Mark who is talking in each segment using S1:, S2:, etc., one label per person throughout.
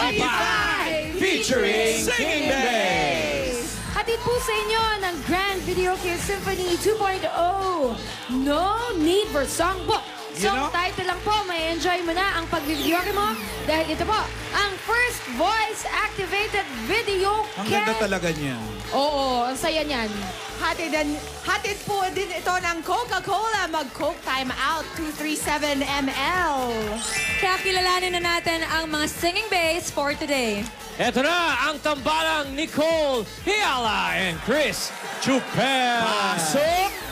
S1: Spoggy Five featuring Singing Bass.
S2: Hatid po sa inyo ng Grand Video Kid Symphony 2.0. No need for songbook. Song title lang po, may enjoy mo na ang pag-videoke mo dahil ito po ang first voice-activated video
S1: Ang ganda talaga niya.
S2: Oo, ang saya niyan.
S3: Hatid po din ito ng Coca-Cola. Mag-Coke Time Out 237 ml.
S4: Kaya kilalanin na natin ang mga singing bass for today.
S5: Ito na ang tambalang Nicole Hiala and Chris Chuper. Pasok!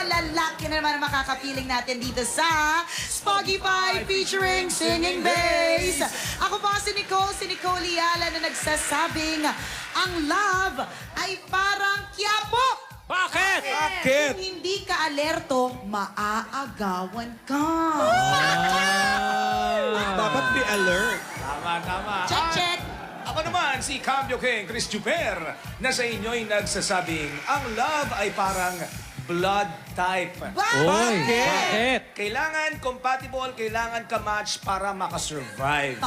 S3: Lalaki na naman ang makakapiling natin dito sa Spoggy Five featuring Singing Bass. Ako po si Nicole Liala na nagsasabing ang love ay parang Quiapo.
S5: Bakit?
S1: Bakit?
S3: Kung hindi ka alerto, maaagawan ka.
S1: Dapat be alert.
S6: Tama.
S3: Check.
S6: Ako naman, si Cambio King, Chris Chuper, na sa inyo'y nagsasabing ang love ay parang blood type.
S5: Bakit?
S6: Kailangan compatible, kailangan ka-match para makasurvive.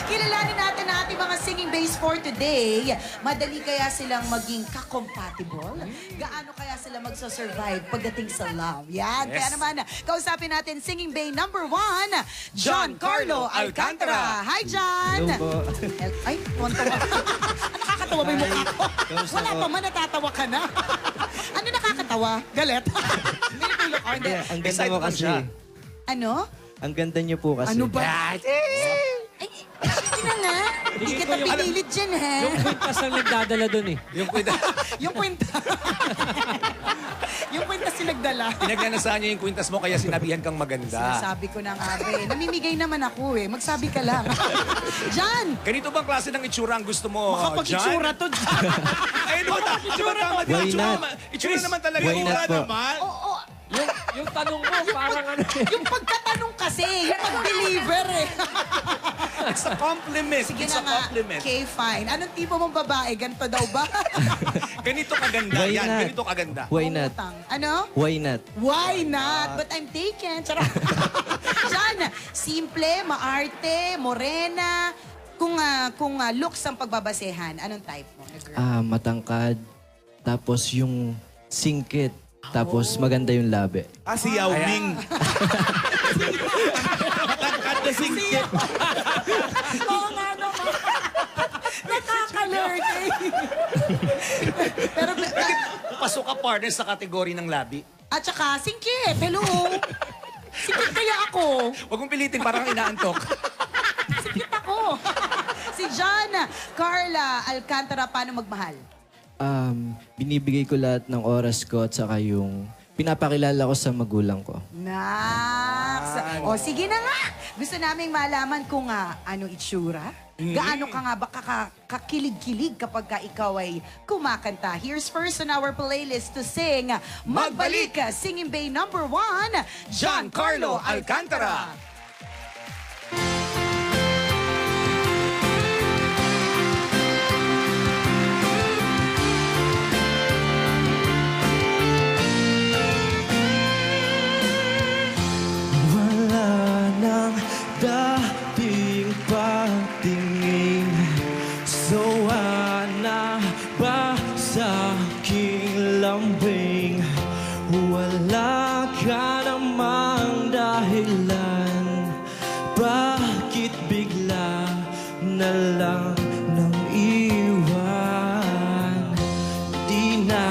S3: Kilalanin natin ang ating mga singing bass for today. Madali kaya silang maging ka-compatible? Gaano kaya sila magsasurvive pagdating sa love? Yan.
S6: Yes.
S3: Kaya naman, kausapin natin singing bay number 1, John Carlo Alcantara. Hi, John!
S7: Hello po.
S3: Ay, tuwan-tuwa. Nakakatawa ba yung mukha ko? Wala pa man, natatawa ka na. Ano nakakatawa? Galit? Nilipilok ko, hindi.
S7: Ang ganda
S6: Excited
S7: mo
S6: pa
S7: kasi.
S6: siya.
S3: Ano?
S7: Ang ganda niyo po kasi.
S3: Ano ba? Ay, sige na nga. Hindi kita pinilit dyan, ha?
S5: Yung kwintas ang nagdadala dun eh.
S6: Yung kwintas.
S3: Yung kwenta. Yung kwenta sinagdala.
S6: Pinaglanasahan niya yung kwintas mo kaya sinabihan kang maganda.
S3: Sinasabi ko na nga, be. Namimigay naman ako, eh. Magsabi ka lang. John!
S6: Ganito bang klase ng itsura ang gusto mo,
S3: Makapag-itsura
S6: John?
S3: to, John.
S6: Ay, ano ba? Itsura tama din.
S7: Why not?
S6: Itsura naman talaga.
S7: Why not po?
S3: Oo.
S5: Yung tanong mo, parang ano eh.
S3: Yung pagkatanong kasi, yung pag-deliver, eh.
S6: It's a compliment.
S3: Sige
S6: It's
S3: na
S6: a
S3: nga.
S6: compliment.
S3: Okay, fine. Anong tipo mong babae? Ganito daw ba?
S6: Ganito kaganda.
S7: Why
S6: Yan,
S7: not?
S6: ganito kaganda.
S7: Why not?
S3: Umutang. Ano?
S7: Why not?
S3: Why not? But I'm taken. Charot. John, simple, maarte, morena. Kung looks ang pagbabasehan, anong type mo na girl?
S7: Matangkad. Tapos yung singkit. Tapos maganda yung labi.
S1: Si Yao Ming. Matangkad na singkit.
S3: Oo nga naman. Nakakalurky. Pero,
S6: Pasok ka partner sa kategory ng labi.
S3: at saka, singkit. Hello. Singkit kaya ako.
S6: Huwag mong pilitin, parang inaantok.
S3: Singkit ako. Si John Carla Alcantara, paano magmahal?
S7: Binibigay ko lahat ng oras ko at saka yung pinapakilala ko sa magulang ko.
S3: Nax! O sige na nga! Gusto naming malaman kung ano itsura. Gaano ka nga ba kakilig-kilig kapag ka ikaw ay kumakanta. Here's first on our playlist to sing Magbalik! Singing Bay number 1, John Carlo Alcantara.
S7: Dating patingin, sawa na ba sa aking lambing? Wala ka namang dahilan, bakit bigla na lang nang iwan? Di na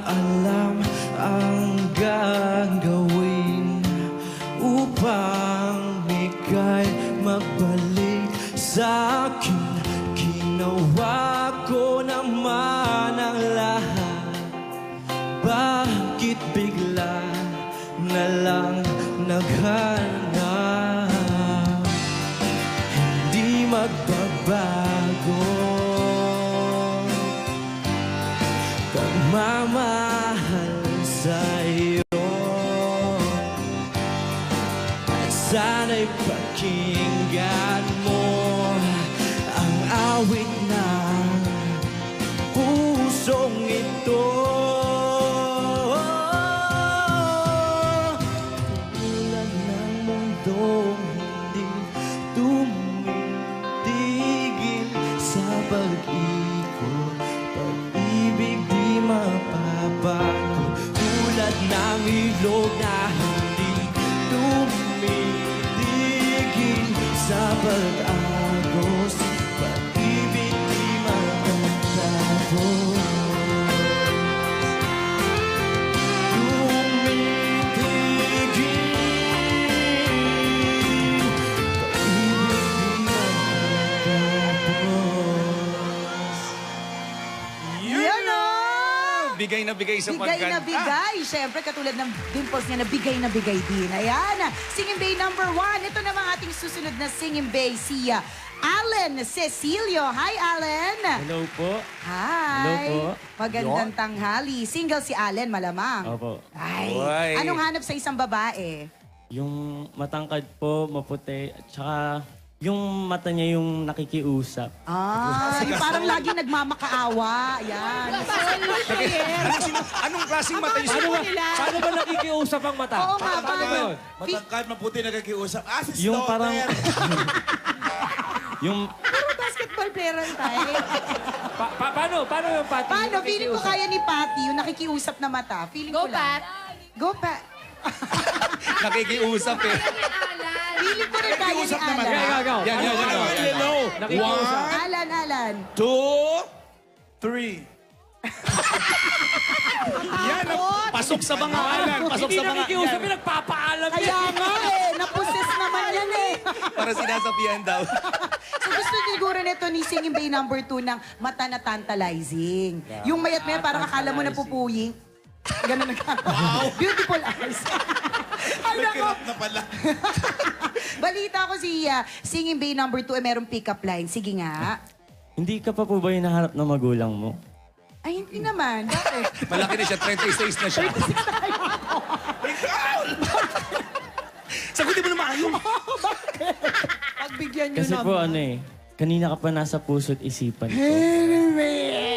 S7: alam ang gagawin upang ika'y magbalik sa akin. Ginawa ko naman ang lahat, bakit bigla na lang naghanap? Hindi magbabago pagmamahal sa'yo. Sana'y pakinggan mo ang awit ng pusong ito. mag-ikot. Pag-ibig di mapapago, tulad ng ilog na hindi tumitigil sa pag-agos. Pag-ibig di matatapos.
S6: Bigay na bigay sa
S3: Bigay na bigay. Siyempre, katulad ng dimples niya na bigay din. Ayan. Singing Bay number 1. Ito naman ating susunod na Singing Bay, si Allen Cecilio. Hi, Allen.
S8: Hello po.
S3: Hi.
S8: Hello po.
S3: Magandang tanghali. Single si Allen, malamang.
S8: Opo.
S3: Ay.
S6: Uy.
S3: Anong hanap sa isang babae?
S8: Yung matangkad po, maputi, at saka yung mata niya yung nakikiusap.
S3: Yung parang lagi nagmamakaawa. Ayan.
S6: Anong klaseng mata yung
S5: Paano ba nakikiusap ang mata?
S3: Oo nga,
S5: Paano ba yun?
S1: Matangkad, maputi, nagkikiusap. Si
S8: Yung parang... yung...
S3: Puro basketball player ang tayo.
S5: Paano? Paano yung pati?
S3: Paano? Feeling ko kaya ni Patty yung nakikiusap na mata. Feeling ko
S2: Go,
S3: lang.
S2: Pat.
S3: Go, Pat.
S6: nakikiusap eh?
S3: Feeling ko rin kaya ni
S1: Nakikiusap naman.
S3: Alan.
S5: Go.
S6: Yan.
S1: Hello.
S5: Nakikiusap.
S3: Alan.
S1: 2, 3.
S6: Yan, pasok sa mga alan. Pasok
S5: Hindi
S6: sa mga
S5: nakikiusap, pinagpapaalam
S3: Kaya
S5: niya.
S3: nga naposes naman yan eh.
S6: Para sinasabihan daw.
S3: So gusto siguro nito ni Singing Bay number 2 ng mata na tantalizing. Yung mayat maya parang akala mo napupuying. Ganun wow. Beautiful eyes. Ay, nako.
S1: Nagkirap na pala.
S3: Balita ko si Singing Bay number 2 ay merong pick-up line. Sige nga.
S8: Hindi ka pa po ba hinahanap ng magulang mo?
S3: Ay, hindi naman. Bakit?
S6: Malaki na siya, 36 na siya. Sagutin mo na maayong.
S3: Pagbigyan nyo
S8: Kasi
S3: naman.
S8: po ano eh, kanina ka pa nasa puso't isipan ko.
S6: Pwede.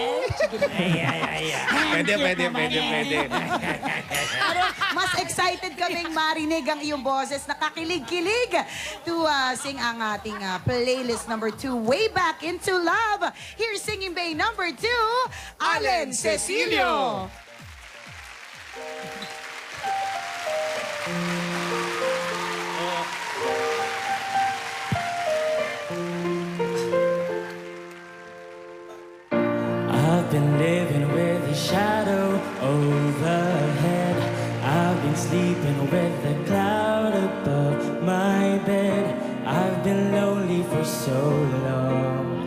S3: Pero mas excited kaming marinig ang iyong boses. Nakakilig-kilig to sing ang ating playlist number 2, Way Back Into Love. Here's Singing Bay number 2, Allen Cecilio.
S8: I've been living with a shadow overhead. I've been sleeping with a cloud above my bed. I've been lonely for so long.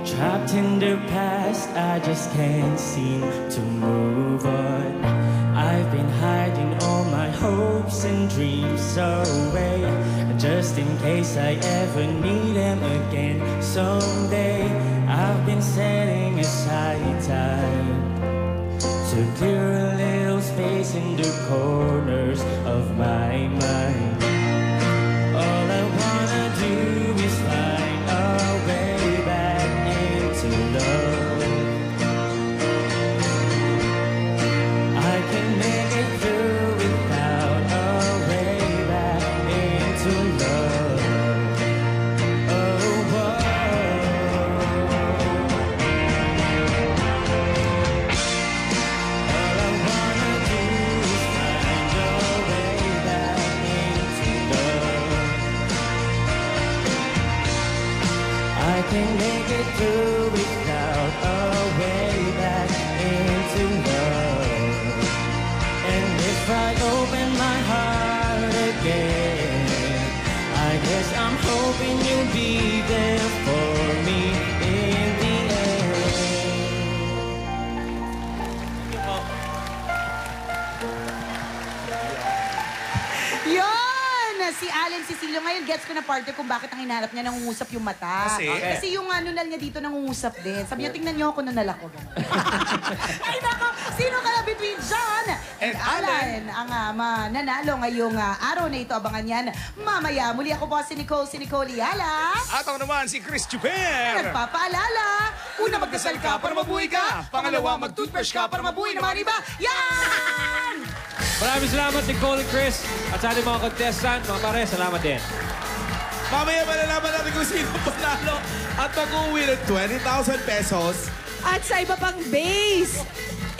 S8: Trapped in the past, I just can't seem to move on. I've been hiding all my hopes and dreams away, just in case I ever need them again someday. I've been setting aside time to clear a little space in the corners of my mind. All I wanna do is find a way back into love. I can make it through without a way back into love. Oh, whoa. All I wanna do is find a way back into love. I can make it through without a way back into love. And if I open my heart again, I guess I'm hoping you'll be there for me in the end.
S3: Yon! Si Allen Cecilio. Ngayon, gets ko na partner kung bakit ang hinahanap niya nangungusap yung mata.
S6: Kasi?
S3: Kasi yung nunal niya dito nangungusap din. Sabi niya, tingnan niyo ako nunal ako. Ay, nako! Sino kaya between John and Alan ang mananalo ngayong araw na ito? Abangan yan mamaya. Muli ako po si Nicole Yala.
S6: At ako naman si Chris Chuper.
S3: Nagpapaalala, una magdasal ka para mabuhay ka. Pangalawa, mag-toothbrush ka para mabuhay naman iba. Yan!
S5: Maraming salamat, Nicole and Chris. At sa ating mga contestant, mga pare, salamat din.
S1: Mamaya malalaman natin kung sino panalo at mag-uwi ng 20,000 pesos.
S9: At sa iba pang base,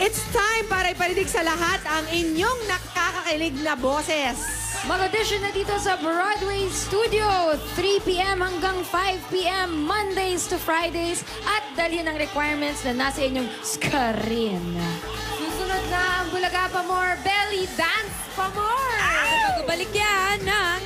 S9: it's time para iparinig sa lahat ang inyong nakakakilig na boses.
S2: Mag-audition na dito sa Broadway Studio, 3 p.m. hanggang 5 p.m. Mondays to Fridays at dalhin ang requirements na nasa inyong screen. Susunod na ang Bulaga Pa More, Belly Dance Pa More!
S4: Magbabalik yan ng